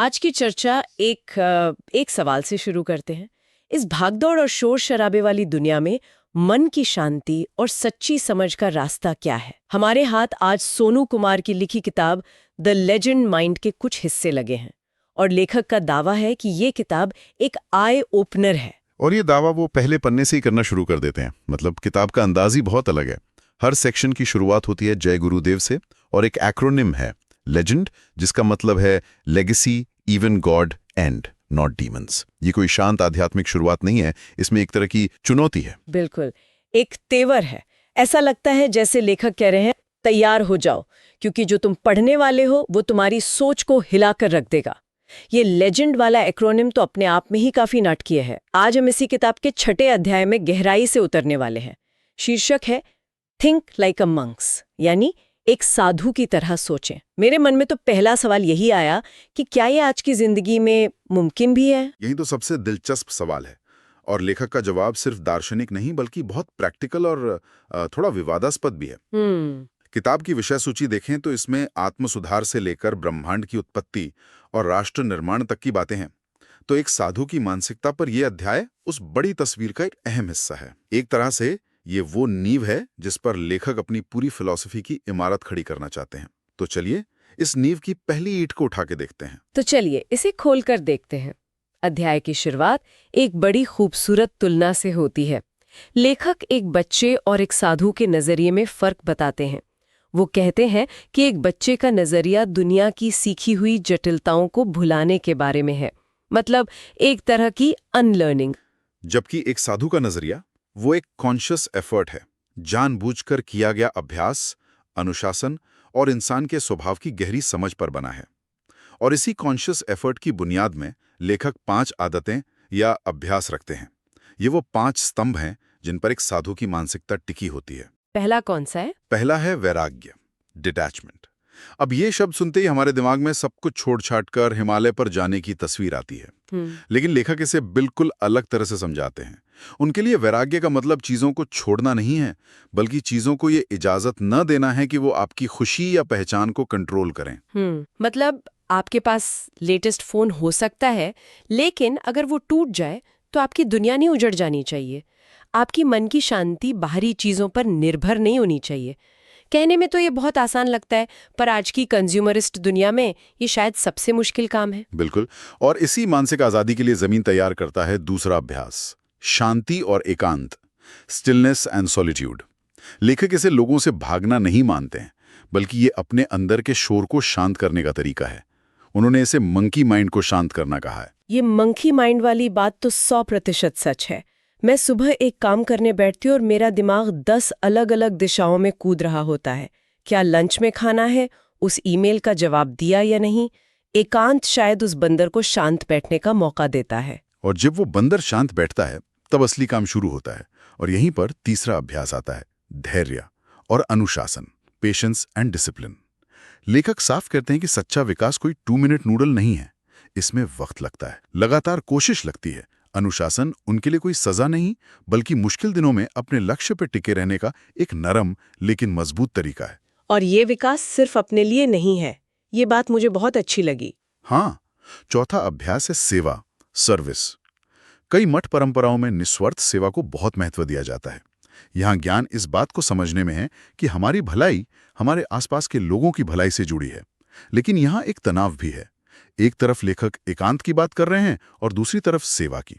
आज की चर्चा एक सवाल से शुरू करते हैं। इस भागदौड़ और शोर शराबे वाली दुनिया में मन की शांति और सच्ची समझ का रास्ता क्या है? हमारे हाथ आज सोनू कुमार की लिखी किताब द लेजेंड माइंड के कुछ हिस्से लगे हैं और लेखक का दावा है कि ये किताब एक आई ओपनर है। और ये दावा वो पहले पन्ने से ही करना शुरू कर देते हैं। मतलब किताब का अंदाज ही बहुत अलग है। हर सेक्शन की शुरुआत होती है जय गुरुदेव से और एक एक्रोनिम है लेजेंड, जिसका मतलब है legacy, even God and not demons. ये कोई शांत आध्यात्मिक शुरुआत नहीं है, इसमें एक तरह की चुनौती है। बिल्कुल, एक तेवर है। ऐसा लगता है जैसे लेखक कह रहे हैं तैयार हो जाओ, क्योंकि जो तुम पढ़ने वाले हो वो तुम्हारी सोच को हिलाकर रख देगा। ये लेजेंड वाला एक्रोनिम तो अपने आप में ही काफी नाटकीय है। आज हम इसी किताब के 6 अध्याय में गहराई से उतरने वाले हैं। शीर्षक है थिंक लाइक अ मंक्स, यानी एक साधु की तरह सोचें। मेरे मन में तो पहला सवाल यही आया कि क्या ये आज की जिंदगी में मुमकिन भी है? यही तो सबसे दिलचस्प सवाल है। और लेखक का जवाब सिर्फ दार्शनिक नहीं बल्कि बहुत प्रैक्टिकल और थोड़ा विवादास्पद भी है। किताब की विषय सूची देखें तो इसमें आत्मसुधार से लेकर ब्रह्मांड की उत्पत्ति और राष्ट्र निर्माण तक की बातें हैं। तो एक साधु की मानसिकता पर यह अध्याय उस बड़ी तस्वीर का एक अहम हिस्सा है। एक तरह से ये वो नींव है जिस पर लेखक अपनी पूरी फिलॉसफी की इमारत खड़ी करना चाहते हैं। तो चलिए इस नींव की पहली ईंट को उठा के देखते हैं। तो चलिए इसे खोलकर देखते हैं। अध्याय की शुरुआत एक बड़ी खूबसूरत तुलना से होती है। लेखक एक बच्चे और एक साधु के नजरिए में फर्क बताते हैं। वो कहते हैं कि एक बच्चे का नजरिया दुनिया की सीखी हुई जटिलताओं को भुलाने के बारे में है, मतलब एक तरह की अनलर्निंग। जबकि एक साधु का नजरिया वो एक कॉन्शियस एफर्ट है, जानबूझकर किया गया अभ्यास, अनुशासन और इंसान के स्वभाव की गहरी समझ पर बना है। और इसी कॉन्शियस एफर्ट की बुनियाद में लेखक 5 आदतें या अभ्यास रखते हैं। ये वो 5 स्तंभ हैं जिन पर एक साधु की मानसिकता टिकी होती है। पहला कौन सा है? पहला है वैराग्य, डिटैचमेंट। अब ये शब्द सुनते ही हमारे दिमाग में सब कुछ छोड़-छाड़ कर हिमालय पर जाने की तस्वीर आती है। लेकिन लेखक इसे बिल्कुल अलग तरह से समझाते हैं। उनके लिए वैराग्य का मतलब चीजों को छोड़ना नहीं है, बल्कि चीजों को ये इजाजत न देना है कि वो आपकी खुशी या पहचान को कंट्रोल करें। मतलब आपके पास लेटेस्ट फोन हो सकता है, लेकिन अगर वो टूट जाए तो आपकी दुनिया नहीं उजड़ जानी चाहिए। आपकी मन की शांति बाहरी चीजों पर निर्भर नहीं होनी चाहिए। कहने में तो ये बहुत आसान लगता है, पर आज की कंज्यूमरिस्ट दुनिया में ये शायद सबसे मुश्किल काम है। बिल्कुल। और इसी मानसिक आजादी के लिए जमीन तैयार करता है दूसरा अभ्यास, शांति और एकांत, स्टिलनेस एंड सॉलिट्यूड। लेखक इसे लोगों से भागना नहीं मानते हैं, बल्कि ये अपने अंदर के शोर को शांत करने का तरीका है। उन्होंने इसे मंकी माइंड को शांत करना कहा है। ये मंकी माइंड वाली बात तो 100% सच है। मैं सुबह एक काम करने बैठती हूँ और मेरा दिमाग 10 अलग अलग दिशाओं में कूद रहा होता है। क्या लंच में खाना है? उस ईमेल का जवाब दिया या नहीं? एकांत शायद उस बंदर को शांत बैठने का मौका देता है। और जब वो बंदर शांत बैठता है तब असली काम शुरू होता है। और यहीं पर तीसरा अभ्यास आता है, धैर्य और अनुशासन, पेशेंस एंड डिसिप्लिन। लेखक साफ कहते हैं कि सच्चा विकास कोई 2 मिनट नूडल नहीं है। इसमें वक्त लगता है, लगातार कोशिश लगती है। अनुशासन उनके लिए कोई सजा नहीं, बल्कि मुश्किल दिनों में अपने लक्ष्य पर टिके रहने का एक नरम लेकिन मजबूत तरीका है। और ये विकास सिर्फ अपने लिए नहीं है। ये बात मुझे बहुत अच्छी लगी। हाँ, चौथा अभ्यास है सेवा, सर्विस। कई मठ परंपराओं में निस्वार्थ सेवा को बहुत महत्व दिया जाता है। यहाँ ज्ञान इस बात को समझने में है कि हमारी भलाई हमारे आसपास के लोगों की भलाई से जुड़ी है। लेकिन यहाँ एक तनाव भी है। एक तरफ लेखक एकांत की बात कर रहे हैं और दूसरी तरफ सेवा की।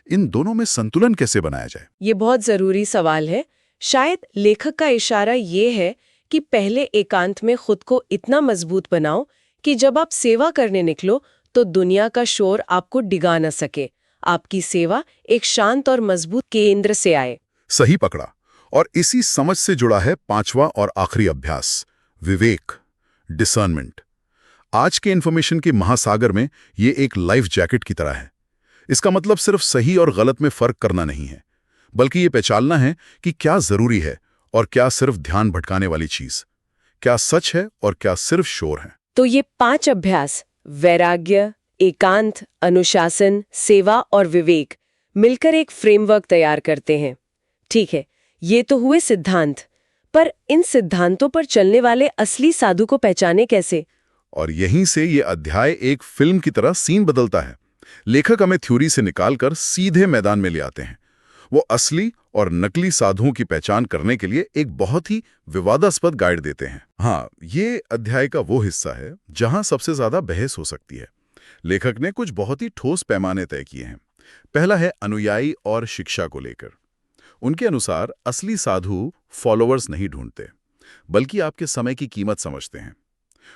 इन दोनों में संतुलन कैसे बनाया जाए? ये बहुत जरूरी सवाल है। शायद लेखक का इशारा ये है कि पहले एकांत में खुद को इतना मजबूत बनाओ कि जब आप सेवा करने निकलो तो दुनिया का शोर आपको डिगा न सके। आपकी सेवा एक शांत और मजबूत केंद्र से आए। सही पकड़ा। और इसी समझ से जुड़ा है 5वां और आखिरी अभ्यास, विवेक, डिसर्नमेंट। आज के इंफॉर्मेशन के महासागर में ये एक लाइफ जैकेट की तरह है। इसका मतलब सिर्फ सही और गलत में फर्क करना नहीं है, बल्कि ये पहचानना है कि क्या जरूरी है और क्या सिर्फ ध्यान भटकाने वाली चीज, क्या सच है और क्या सिर्फ शोर है। तो ये 5 अभ्यास, वैराग्य, एकांत, अनुशासन, सेवा और विवेक, मिलकर एक फ्रेमवर्क तैयार करते हैं। ठीक है, ये तो हुए सिद्धांत, पर इन सिद्धांतों पर चलने वाले असली साधु को पहचाने कैसे? और यहीं से ये अध्याय एक फिल्म की तरह सीन बदलता है। लेखक हमें थ्योरी से निकालकर सीधे मैदान में ले आते हैं। वो असली और नकली साधुओं की पहचान करने के लिए एक बहुत ही विवादास्पद गाइड देते हैं। हाँ, ये अध्याय का वो हिस्सा है जहां सबसे ज्यादा बहस हो सकती है। लेखक ने कुछ बहुत ही ठोस पैमाने तय किए हैं। पहला है अनुयायी और शिक्षा को लेकर। उनके अनुसार असली साधु फॉलोअर्स नहीं ढूंढते, बल्कि आपके समय की कीमत समझते हैं।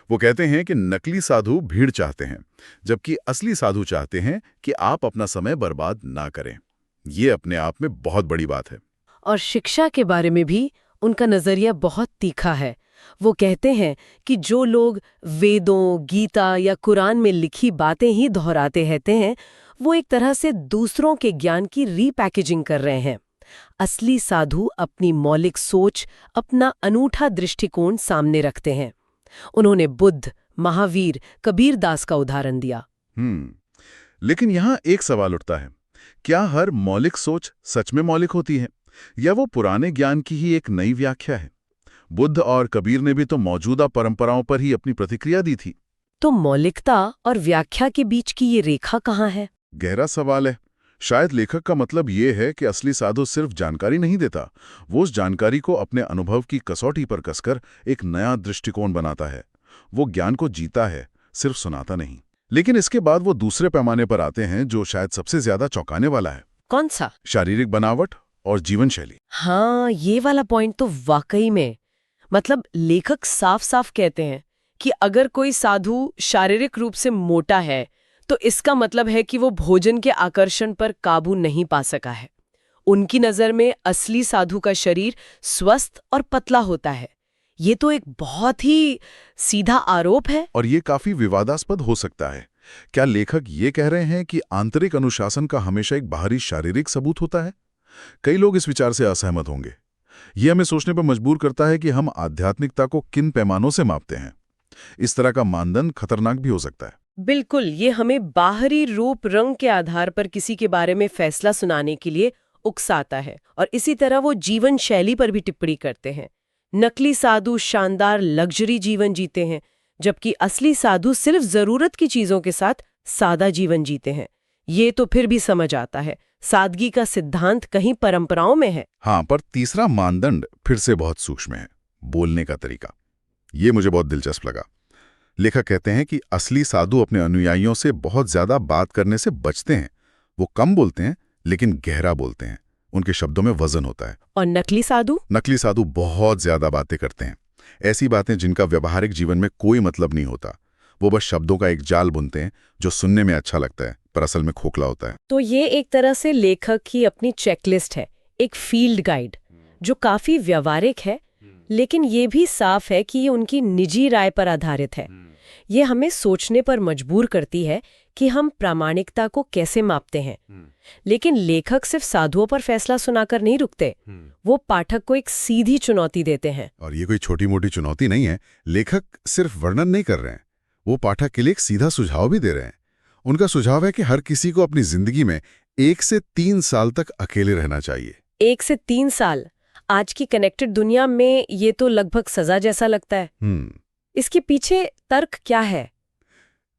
वो कहते हैं कि नकली साधु भीड़ चाहते हैं, जबकि असली साधु चाहते हैं कि आप अपना समय बर्बाद ना करें। ये अपने आप में बहुत बड़ी बात है। और शिक्षा के बारे में भी उनका नजरिया बहुत तीखा है। वो कहते हैं कि जो लोग वेदों, गीता या कुरान में लिखी बातें ही दोहराते रहते हैं, वो एक तरह से दूसरों के ज्ञान की रीपैकेजिंग कर रहे हैं। असली साधु अपनी मौलिक सोच, अपना अनूठा दृष्टिकोण सामने रखते हैं। उन्होंने बुद्ध, महावीर, कबीर दास का उदाहरण दिया। लेकिन यहाँ एक सवाल उठता है, क्या हर मौलिक सोच सच में मौलिक होती है, या वो पुराने ज्ञान की ही एक नई व्याख्या है? बुद्ध और कबीर ने भी तो मौजूदा परंपराओं पर ही अपनी प्रतिक्रिया दी थी। तो मौलिकता और व्याख्या के बीच की ये रेखा कहाँ है? गहरा सवाल है। शायद लेखक का मतलब ये है कि असली साधु सिर्फ जानकारी नहीं देता, वो उस जानकारी को अपने अनुभव की कसौटी पर कसकर एक नया दृष्टिकोण बनाता है। वो ज्ञान को जीता है, सिर्फ सुनाता नहीं। लेकिन इसके बाद वो दूसरे पैमाने पर आते हैं जो शायद सबसे ज्यादा चौंकाने वाला है। कौन सा? शारीरिक बनावट और जीवन शैली। हाँ, ये वाला पॉइंट तो वाकई में, मतलब लेखक साफ साफ कहते हैं कि अगर कोई साधु शारीरिक रूप से मोटा है तो इसका मतलब है कि वो भोजन के आकर्षण पर काबू नहीं पा सका है। उनकी नजर में असली साधु का शरीर स्वस्थ और पतला होता है। ये तो एक बहुत ही सीधा आरोप है। और ये काफी विवादास्पद हो सकता है। क्या लेखक ये कह रहे हैं कि आंतरिक अनुशासन का हमेशा एक बाहरी शारीरिक सबूत होता है? कई लोग इस विचार से असहमत होंगे। ये हमें सोचने पर मजबूर करता है कि हम आध्यात्मिकता को किन पैमानों से मापते हैं। इस तरह का मानदंड खतरनाक भी हो सकता है। बिल्कुल, ये हमें बाहरी रूप रंग के आधार पर किसी के बारे में फैसला सुनाने के लिए उकसाता है। और इसी तरह वो जीवन शैली पर भी टिप्पणी करते हैं। नकली साधु शानदार लग्जरी जीवन जीते हैं, जबकि असली साधु सिर्फ जरूरत की चीजों के साथ सादा जीवन जीते हैं। ये तो फिर भी समझ आता है, सादगी का सिद्धांत कहीं परंपराओं में है। हाँ, पर तीसरा मानदंड फिर से बहुत सूक्ष्म है, बोलने का तरीका। ये मुझे बहुत दिलचस्प लगा। लेखक कहते हैं कि असली साधु अपने अनुयायियों से बहुत ज्यादा बात करने से बचते हैं। वो कम बोलते हैं, लेकिन गहरा बोलते हैं। उनके शब्दों में वजन होता है। और नकली साधु बहुत ज्यादा बातें करते हैं, ऐसी बातें जिनका व्यवहारिक जीवन में कोई मतलब नहीं होता। वो बस शब्दों का एक जाल बुनते हैं जो सुनने में अच्छा लगता है, पर असल में खोखला होता है। तो ये एक तरह से लेखक की अपनी चेकलिस्ट है, एक फील्ड गाइड जो काफी व्यवहारिक है, लेकिन ये भी साफ है कि ये उनकी निजी राय पर आधारित है। ये हमें सोचने पर मजबूर करती है कि हम प्रामाणिकता को कैसे मापते हैं। लेकिन लेखक सिर्फ साधुओं पर फैसला सुनाकर नहीं रुकते, वो पाठक को एक सीधी चुनौती देते हैं। और ये कोई छोटी मोटी चुनौती नहीं है। लेखक सिर्फ वर्णन नहीं कर रहे हैं, वो पाठक के लिए एक सीधा सुझाव भी दे रहे हैं। उनका सुझाव है कि हर किसी को अपनी जिंदगी में 1 से 3 साल तक अकेले रहना चाहिए। 1 से 3 साल, आज की कनेक्टेड दुनिया में ये तो लगभग सजा जैसा लगता है। इसके पीछे तर्क क्या है?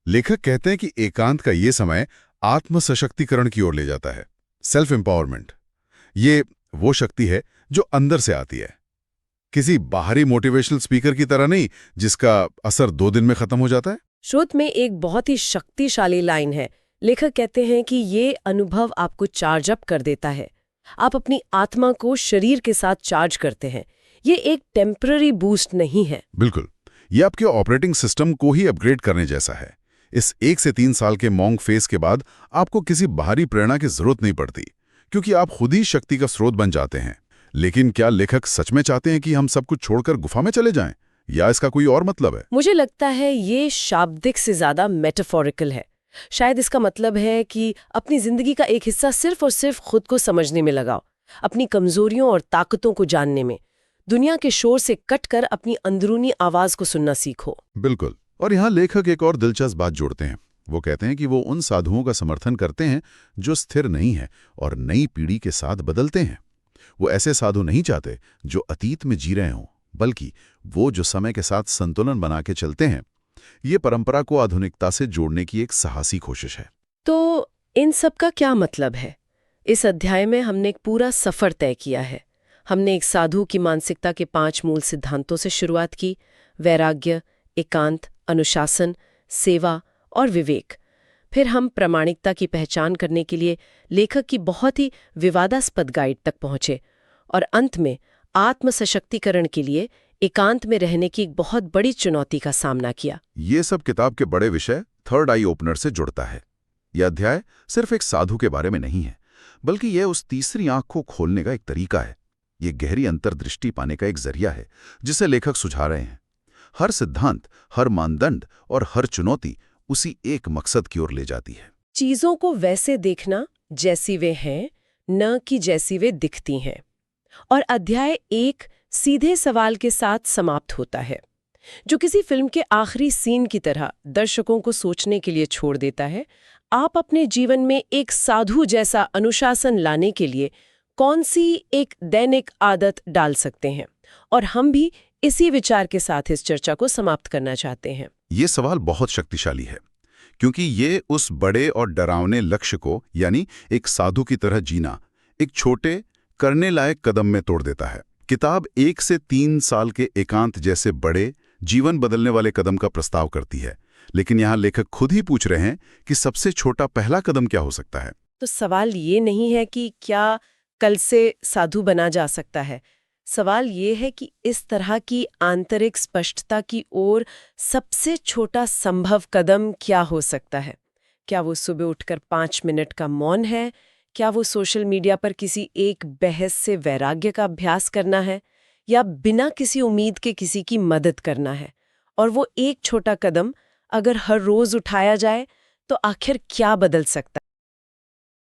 लेखक कहते हैं कि एकांत का ये समय आत्म सशक्तिकरण की ओर ले जाता है, सेल्फ एम्पावरमेंट। ये वो शक्ति है जो अंदर से आती है, किसी बाहरी मोटिवेशनल स्पीकर की तरह नहीं जिसका असर 2 दिन में खत्म हो जाता है। श्रोत में एक बहुत ही शक्तिशाली लाइन है। लेखक कहते हैं कि ये अनुभव आपको चार्ज अप कर देता है। आप अपनी आत्मा को शरीर के साथ चार्ज करते हैं। ये एक टेम्पररी बूस्ट नहीं है। बिल्कुल, ये आपके ऑपरेटिंग सिस्टम को ही अपग्रेड करने जैसा है। इस 1 से 3 साल के मॉन्क फेज के बाद आपको किसी बाहरी प्रेरणा की जरूरत नहीं पड़ती, क्योंकि आप खुद ही शक्ति का स्रोत बन जाते हैं। लेकिन क्या लेखक सच में चाहते हैं कि हम सब कुछ छोड़कर गुफा में चले जाएं, या इसका कोई और मतलब है? मुझे लगता है ये शाब्दिक से ज्यादा मेटाफोरिकल है। शायद इसका मतलब है कि अपनी जिंदगी का एक हिस्सा सिर्फ और सिर्फ खुद को समझने में लगाओ, अपनी कमजोरियों और ताकतों को जानने में। दुनिया के शोर से कटकर अपनी अंदरूनी आवाज को सुनना सीखो। बिल्कुल। और यहाँ लेखक एक और दिलचस्प बात जोड़ते हैं। वो कहते हैं कि वो उन साधुओं का समर्थन करते हैं जो स्थिर नहीं है और नई पीढ़ी के साथ बदलते हैं। वो ऐसे साधु नहीं चाहते जो अतीत में जी रहे हों, बल्कि वो जो समय के साथ संतुलन बना के चलते हैं। ये परंपरा को आधुनिकता से जोड़ने की एक साहसी कोशिश है। तो इन सब का क्या मतलब है? इस अध्याय में हमने एक पूरा सफर तय किया है। हमने एक साधु की मानसिकता के 5 मूल सिद्धांतों से शुरुआत की: वैराग्य, एकांत, अनुशासन, सेवा और विवेक। फिर हम प्रामाणिकता की पहचान करने के लिए लेखक की बहुत ही विवादास्पद गाइड तक पहुंचे, और अंत में आत्म सशक्तिकरण के लिए एकांत में रहने की एक बहुत बड़ी चुनौती का सामना किया। ये सब किताब के बड़े विषय थर्ड आई ओपनर से जुड़ता है। यह अध्याय सिर्फ एक साधु के बारे में नहीं है, बल्कि यह उस तीसरी आंख को खोलने का एक तरीका है। ये गहरी अंतर्दृष्टि पाने का एक जरिया है जिसे लेखक सुझा रहे हैं। हर सिद्धांत, हर मानदंड और हर चुनौती उसी एक मकसद की ओर ले जाती है। चीजों को वैसे देखना जैसी वे हैं, न कि जैसी वे दिखती हैं। और अध्याय 1 सीधे सवाल के साथ समाप्त होता है, जो किसी फिल्म के आखिरी सीन की तरह दर्शकों को सोचने के लिए छोड़ देता है। आप अपने जीवन में एक साधु जैसा अनुशासन लाने के लिए कौन सी एक दैनिक आदत डाल सकते हैं? और हम भी इसी विचार के साथ इस चर्चा को समाप्त करना चाहते हैं। ये सवाल बहुत शक्तिशाली है, क्योंकि ये उस बड़े और डरावने लक्ष्य को, यानी एक साधु की तरह जीना, एक छोटे करने लायक कदम में तोड़ देता है। किताब 1 से 3 साल के एकांत जैसे बड़े, जीवन बदलने वाले कदम का प्रस्ताव करती है, लेकिन यहाँ लेखक खुद ही पूछ रहे हैं कि सबसे छोटा पहला कदम क्या हो सकता है। तो सवाल ये नहीं है कि क्या कल से साधु बना जा सकता है। सवाल ये है कि इस तरह की आंतरिक स्पष्टता की ओर सबसे छोटा संभव कदम क्या हो सकता है। क्या वो सुबह उठकर 5 मिनट का मौन है? क्या वो सोशल मीडिया पर किसी एक बहस से वैराग्य का अभ्यास करना है? या बिना किसी उम्मीद के किसी की मदद करना है? और वो एक छोटा कदम अगर हर रोज उठाया जाए तो आखिर क्या बदल सकता है?